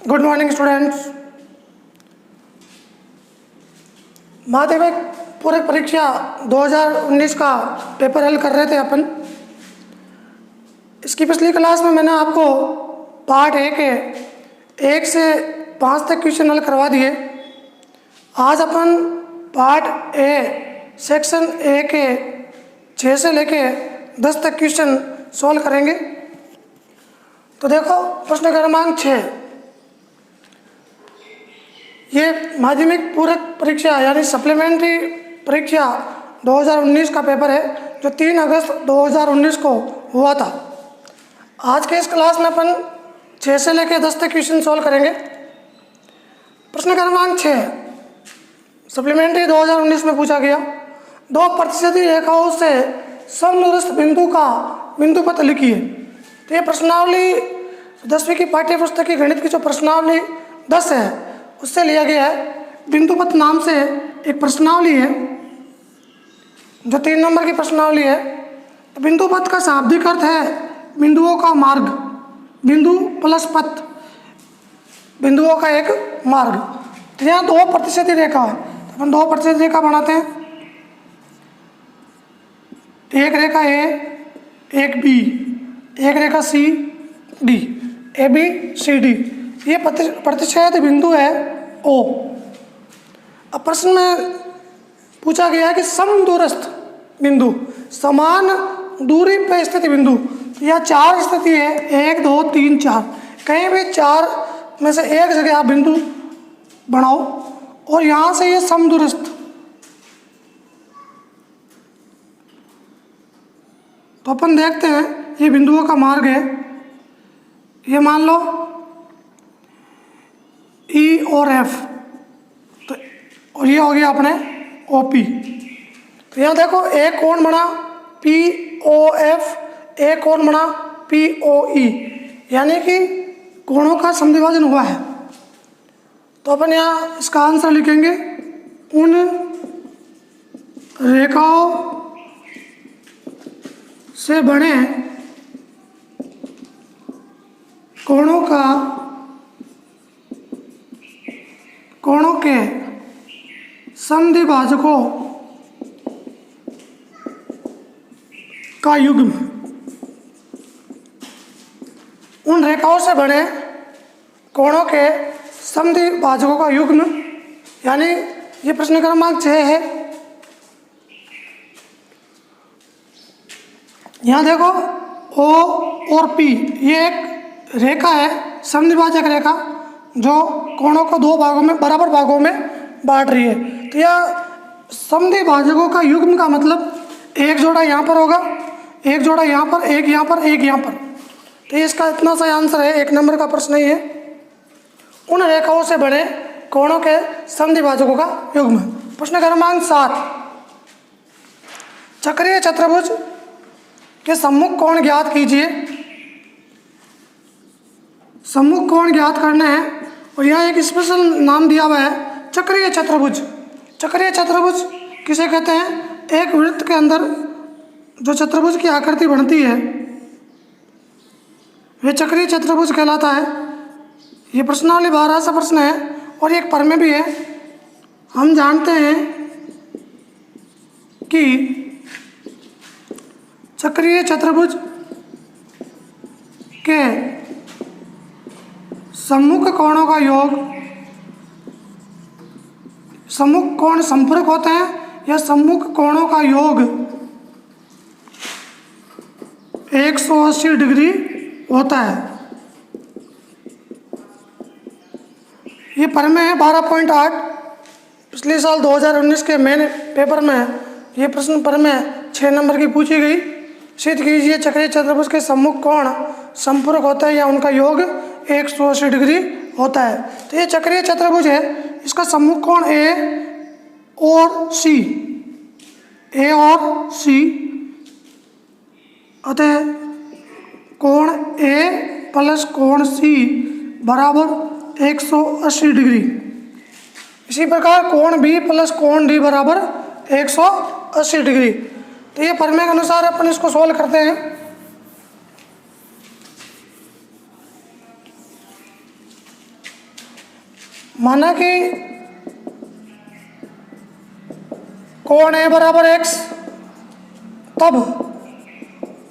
Good morning students. माध्यमिक पूरक परीक्षा 2019 का पेपर हल कर रहे थे अपन। इसकी पिछली क्लास में मैंने आपको पार्ट ए के 1 से 5 तक क्वेश्चन हल करवा दिए। आज अपन पार्ट ए सेक्शन ए के 6 से लेके 10 तक क्वेश्चन सॉल्व करेंगे। तो देखो प्रश्न क्रमांक 6, ये माध्यमिक पूरक परीक्षा यानी सप्लीमेंट्री परीक्षा 2019 का पेपर है जो 3 अगस्त 2019 को हुआ था। आज के इस क्लास में अपन 6 से लेकर 10 तक क्वेश्चन सॉल्व करेंगे। प्रश्न क्रमांक 6 सप्लीमेंट्री 2019 में पूछा गया, 2 प्रतिशत रेखाओं से समदूरस्थ बिंदु का बिंदु पथ लिखिए। तो ये प्रश्नावली 10वीं की पाठ्य पुस्तक की गणित की जो प्रश्नावली 10 है उससे लिया गया है। बिंदु पथ नाम से एक प्रश्नावली है जो 3 नंबर की प्रश्नावली है। तो बिंदु पथ का शाब्दिक अर्थ है बिंदुओं का मार्ग, बिंदु प्लस पथ, बिंदुओं का एक मार्ग। तो यहाँ 2 प्रतिशत रेखा है, तो अपन 2 प्रतिशत रेखा बनाते हैं। एक रेखा ए, एक बी, एक रेखा C D, A B C D, ये प्रतिच्छेद बिंदु है ओ। अब प्रश्न में पूछा गया है कि समदूरस्थ बिंदु, समान दूरी पर स्थित बिंदु, यह 4 स्थिति है, 1 2 3 4, कहीं भी 4 में से एक जगह आप बिंदु बनाओ और यहाँ से ये समदूरस्थ। तो अपन देखते हैं ये बिंदुओं का मार्ग है। ये मान लो ई और एफ, तो और ये हो गया अपने ओ पी। तो यहाँ देखो एक कोण बना पी ओ एफ, एक कोण बना पी ओ ई, यानी कि कोणों का समद्विभाजन हुआ है। तो अपन यहाँ इसका आंसर लिखेंगे, उन रेखाओं से बने कोणों के समद्विभाजकों का युग्म। उन रेखाओं से बने कोणों के समद्विभाजकों का युग्म, यानी ये प्रश्न क्रमांक 6 है। यहाँ देखो ओ और पी, ये एक रेखा है, समद्विभाजक रेखा, जो कोणों को 2 भागों में, बराबर भागों में बांट रही है। तो यह समद्विभाजकों का युग्म का मतलब एक जोड़ा यहाँ पर होगा, एक जोड़ा यहाँ पर, एक यहाँ पर, एक यहाँ पर। तो इसका इतना सा आंसर है, 1 नंबर का प्रश्न ही है। उन रेखाओं से बने कोणों के समद्विभाजकों का युग्म। प्रश्न क्रमांक 7, चक्रीय चतुर्भुज के सम्मुख कोण ज्ञात कीजिए। सम्मुख कोण ज्ञात करना है और यहाँ एक स्पेशल नाम दिया हुआ है, चक्रीय चतुर्भुज। चक्रीय चतुर्भुज किसे कहते हैं? एक वृत्त के अंदर जो चतुर्भुज की आकृति बनती है वह चक्रीय चतुर्भुज कहलाता है। ये प्रश्नावली 12 सा प्रश्न है और एक प्रमेय भी है। हम जानते हैं कि चक्रीय चतुर्भुज के सम्मुख कोणों का योग, सम्मुख कोण संपूरक होते हैं या सम्मुख कोणों का योग 180 डिग्री होता है। ये प्रमेय है 12.8। पिछले साल 2019 के मेन पेपर में ये प्रश्न प्रमेय 6 नंबर की पूछी गई। सिद्ध कीजिए चक्रीय चतुर्भुज के सम्मुख कोण संपूरक होता है या उनका योग 180 डिग्री होता है। तो ये चक्रीय चतुर्भुज है, इसका सम्मुख कोण ए और सी, ए और सी, अतः कोण ए प्लस कोण सी बराबर 180 डिग्री। इसी प्रकार कोण बी प्लस कोण डी बराबर 180 डिग्री। तो ये प्रमेय के अनुसार अपन इसको सोल्व करते हैं। माना कि कोण ए बराबर x, तब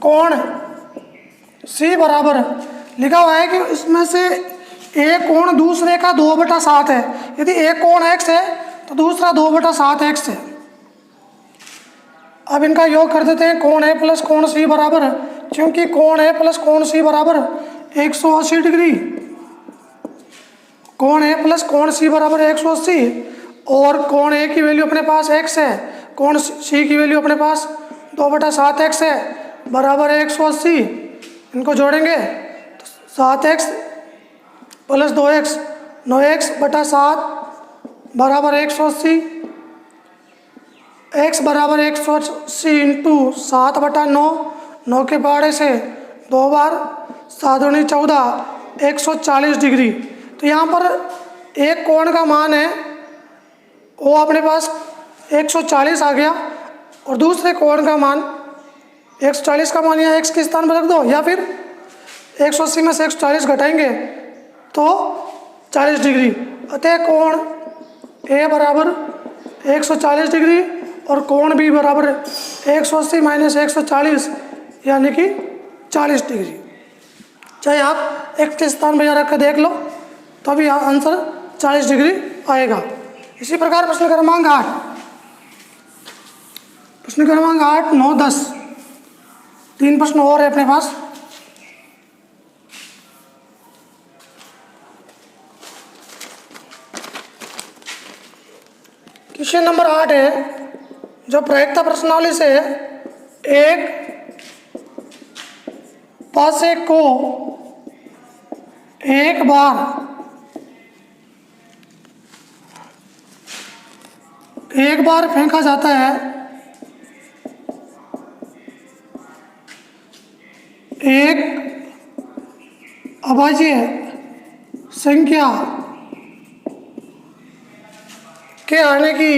कोण सी बराबर, लिखा हुआ है कि इसमें से एक कोण दूसरे का 2/7 है। यदि एक कोण x है तो दूसरा 2/7x है। अब इनका योग कर देते हैं। कोण ए प्लस कोण सी बराबर, क्योंकि कोण ए प्लस कोण सी बराबर 180 डिग्री, कोण ए प्लस कोण सी बराबर 180, और कोण ए की वैल्यू अपने पास x है, कोण सी की वैल्यू अपने पास 2/7x है, बराबर 180। इनको जोड़ेंगे तो 7x प्लस 2x, 9x/7 बराबर 180, x बराबर 180 इंटू 7/9, 9 के पहाड़े से 2 बार, 7 दूनी 14, 140 डिग्री। तो यहाँ पर एक कोण का मान है वो अपने पास 140 आ गया, और दूसरे कोण का मान 140 का मान यहाँ x के स्थान पर रख दो, या फिर 180 में से 140 घटाएंगे तो 40 डिग्री। अतः कोण ए बराबर 140 डिग्री और कोण बी बराबर 180 माइनस 140 यानी कि 40 डिग्री। चाहे आप x के स्थान पर यहाँ रख कर देख लो तो भी यहाँ आंसर 40 डिग्री आएगा। इसी प्रकार प्रश्न क्रमांक 8, प्रश्न क्रमांक 8, 9, 10, 3 प्रश्न और है अपने पास। क्वेश्चन नंबर 8 है, जो प्रायिकता प्रश्नावली से एक पासे को एक बार फेंका जाता है, एक अभाज्य संख्या के आने की,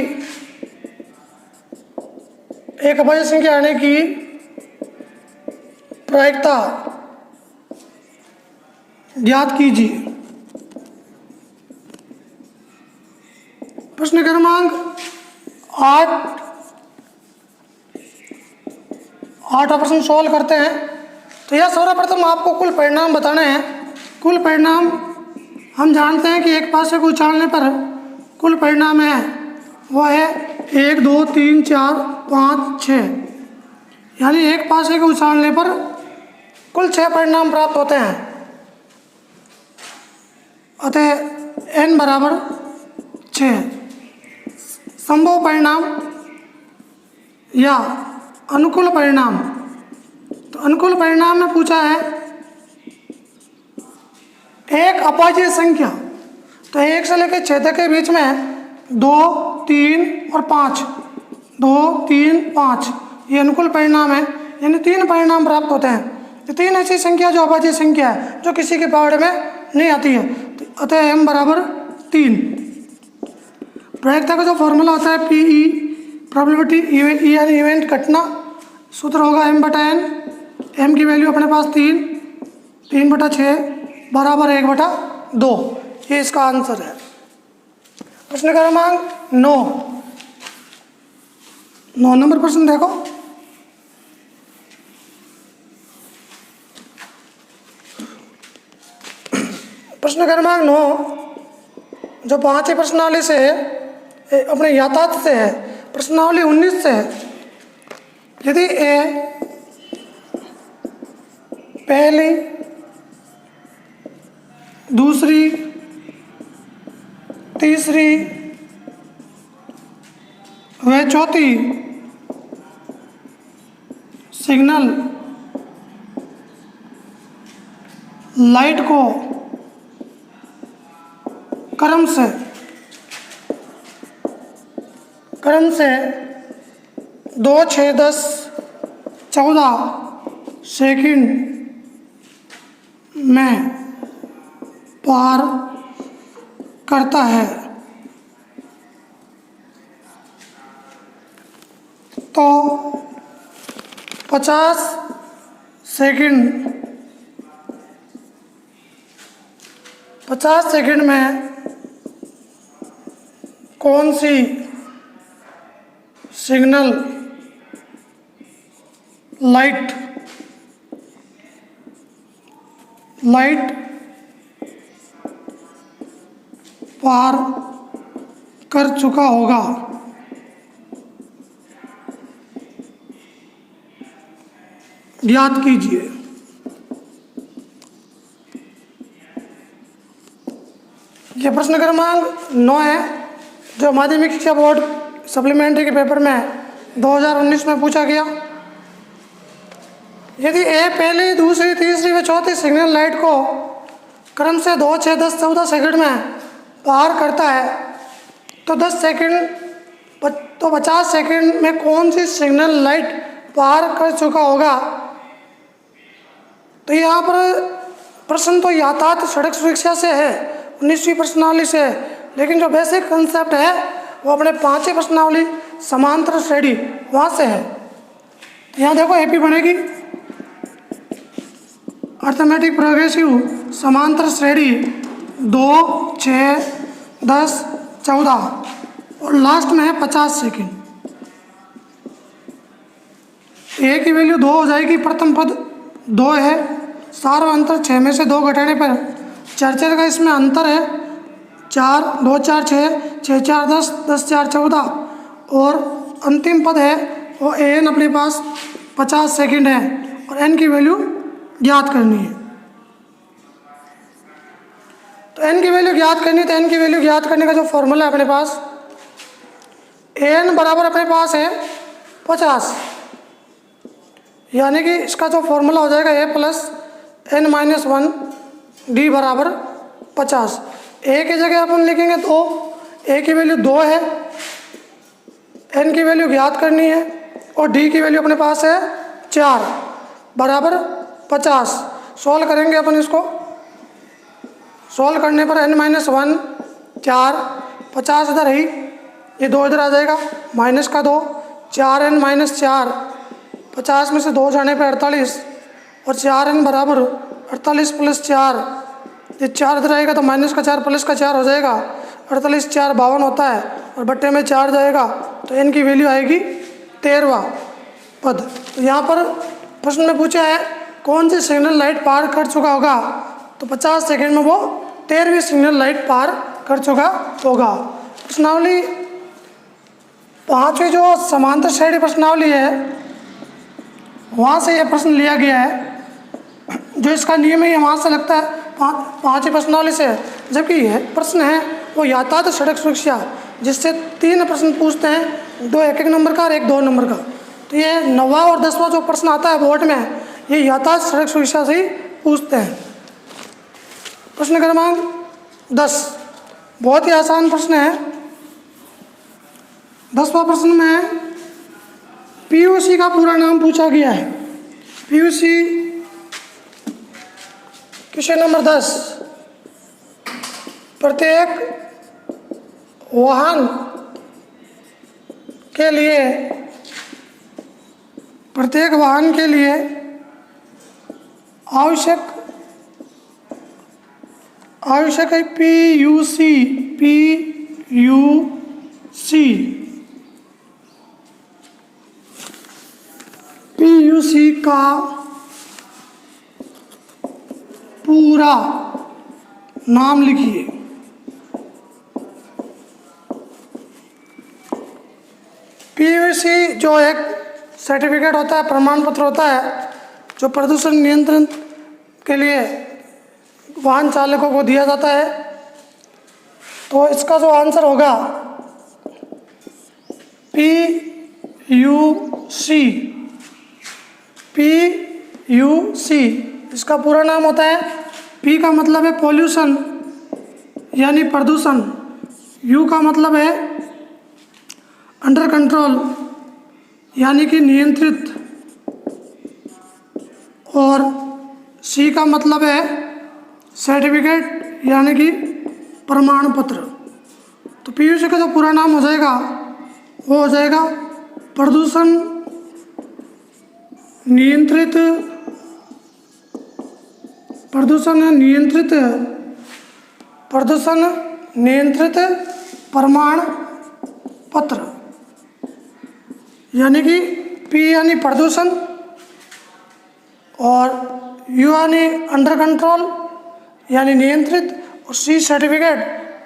एक अभाज्य संख्या आने की प्रायिकता ज्ञात कीजिए। प्रश्न क्रमांक 8 प्रश्न सॉल्व करते हैं। तो यह सर्वप्रथम आपको कुल परिणाम बताने हैं। कुल परिणाम हम जानते हैं कि एक पासे को उछालने पर कुल परिणाम है वो है 1, 2, 3, 4, 5, 6, यानी एक पासे को उछालने पर कुल 6 परिणाम प्राप्त होते हैं। अतः n बराबर 6। संभव परिणाम या अनुकूल परिणाम, तो अनुकूल परिणाम में पूछा है एक अभाज्य संख्या, तो 1 से लेकर 6 के बीच में 2, 3 और 5, 2, 3, 5 ये अनुकूल परिणाम है, यानी 3 परिणाम प्राप्त होते हैं। तो 3 ऐसी संख्या जो अभाज्य संख्या है, जो किसी के पहाड़े में नहीं आती है। तो अतः m बराबर 3। प्रायिकता का जो फॉर्मूला होता है PE, प्रोबेबिलिटी यानी इवेंट घटना, सूत्र होगा m/n, m की वैल्यू अपने पास 3/6 बराबर 1/2। ये इसका आंसर है। प्रश्न क्रमांक 9 नंबर प्रश्न देखो। प्रश्न क्रमांक 9 जो 5 प्रश्नावली से है, अपने यातायात से है, प्रश्नावली 19 से है। यदि ए पहली, दूसरी, तीसरी व चौथी सिग्नल लाइट को क्रम से 2, 6, 10, 14 सेकंड में पार करता है, तो 50 सेकंड में कौन सी सिग्नल लाइट पार कर चुका होगा? ज्ञात कीजिए। यह प्रश्न क्रमांक 9 है, जो माध्यमिक शिक्षा बोर्ड सप्लीमेंट्री के पेपर में 2019 में पूछा गया। यदि ए पहली, दूसरी, तीसरी व चौथी सिग्नल लाइट को क्रम से 2, 6, 10, 14 सेकंड में पार करता है तो 50 सेकंड में कौन सी सिग्नल लाइट पार कर चुका होगा? तो यहाँ पर प्रश्न तो यातायात सड़क सुरक्षा से है, 19वीं प्रश्नावली से, लेकिन जो बेसिक कंसेप्ट है वो अपने 5वीं प्रश्नावली समांतर श्रेणी वहाँ से है। तो यहाँ देखो एपी बनेगी अर्थमेटिक प्रोग्रेसिव समांतर श्रेणी 2, 6, 10, 14 और लास्ट में है 50 सेकंड। ए की वैल्यू 2 हो जाएगी, प्रथम पद 2 है, सारा अंतर 6 में से 2 घटाने पर 4 का इसमें अंतर है 4, 2, 4, 6, 6, 4, 10, 10, 4, 14 और अंतिम पद है वो एन अपने पास 50 सेकंड है और एन की वैल्यू ज्ञात करनी है। तो एन की वैल्यू ज्ञात करनी है, तो एन की वैल्यू ज्ञात करने का जो फॉर्मूला है अपने पास, एन बराबर अपने पास है 50, यानी कि इसका जो फॉर्मूला हो जाएगा ए प्लस एन माइनस 1 डी बराबर 50। ए की जगह अपन लिखेंगे 2, ए की वैल्यू 2 है, एन की वैल्यू ज्ञात करनी है और डी की वैल्यू अपने पास है 4 बराबर 50। सॉल्व करेंगे अपन इसको, सॉल्व करने पर एन माइनस 1 4, 50 इधर ही, ये 2 इधर आ जाएगा, माइनस का 2, 4 एन माइनस 4, 50 में से 2 जाने पर 48 और 4 एन बराबर 48 प्लस 4, ये 4 इधर आएगा तो माइनस का 4 प्लस का 4 हो जाएगा, 48 4 52 होता है और बट्टे में 4 जाएगा तो एन की वैल्यू आएगी 13वां पद। तो यहाँ पर प्रश्न में पूछा है कौन सी सिग्नल लाइट पार कर चुका होगा, तो 50 सेकंड में वो 13वीं सिग्नल लाइट पार कर चुका होगा। प्रश्नावली 5वीं जो समांतर श्रेणी प्रश्नावली है वहाँ से यह प्रश्न लिया गया है, जो इसका नियम है वहाँ से लगता है 5वीं प्रश्नावली से, जबकि यह प्रश्न है वो यातायात सड़क सुरक्षा, जिससे 3 प्रश्न पूछते हैं, 2 1-1 नंबर का और 1 2 नंबर का। तो ये 9वां और 10वां जो प्रश्न आता है बोर्ड में, ये यातायात सड़क सुरक्षा से ही पूछते हैं। प्रश्न क्रमांक 10 बहुत ही आसान प्रश्न है। 10वां प्रश्न में पीयूसी का पूरा नाम पूछा गया है। पीयूसी क्वेश्चन नंबर 10, प्रत्येक वाहन के लिए आवश्यक है पीयूसी का पूरा नाम लिखिए। पीयूसी जो एक सर्टिफिकेट होता है, प्रमाण पत्र होता है, जो प्रदूषण नियंत्रण के लिए वाहन चालकों को दिया जाता है। तो इसका जो आंसर होगा पीयूसी, इसका पूरा नाम होता है, पी का मतलब है पॉल्यूशन यानी प्रदूषण, यू का मतलब है अंडर कंट्रोल यानी कि नियंत्रित, और सी का मतलब है सर्टिफिकेट यानी कि प्रमाण पत्र। तो पीयूसी का जो पूरा नाम हो जाएगा वो हो जाएगा प्रदूषण नियंत्रित प्रमाण पत्र, यानी कि पी यानी प्रदूषण और यू यानी अंडर कंट्रोल यानी नियंत्रित और सी सर्टिफिकेट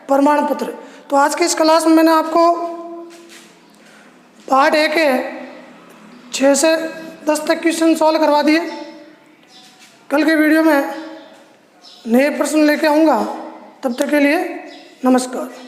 प्रमाण पत्र। तो आज की इस क्लास में मैंने आपको पार्ट ए के 6 से 10 तक क्वेश्चन सॉल्व करवा दिए। कल के वीडियो में नए प्रश्न लेके आऊँगा, तब तक के लिए नमस्कार।